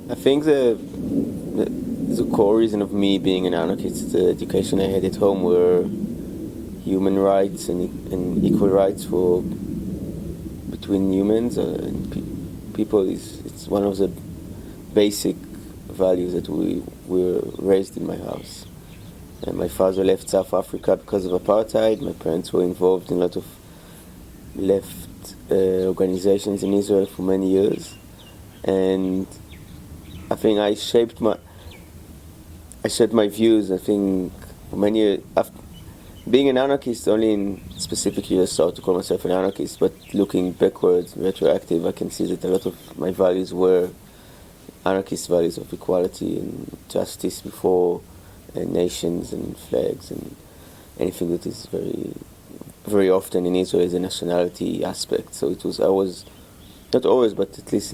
I think the core reason of me being an anarchist, the education I had at home, were human rights and equal rights for between humans and people. It's one of the basic values that we were raised in my house. And my father left South Africa because of apartheid. My parents were involved in a lot of left organizations in Israel for many years, and I think I shaped my views. I think for many years, after being an anarchist, only in specifically I started to call myself an anarchist, but looking backwards, retroactive, I can see that a lot of my values were anarchist values of equality and justice before nations and flags and anything that is very often in Israel is a nationality aspect. So it was, I was, not always, but at least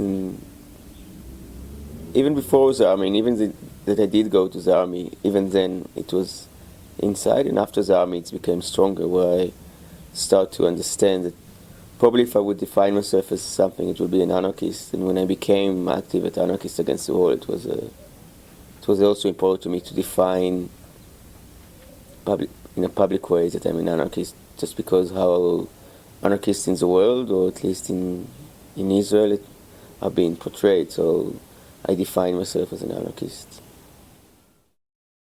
even before the army, and even that I did go to the army, even then it was inside, and after the army it became stronger, where I start to understand that probably if I would define myself as something, it would be an anarchist. And when I became active at Anarchists Against the War, it was also important to me to define in a public way that I'm an anarchist, just because how anarchists in the world, or at least in Israel, are being portrayed. So I define myself as an anarchist.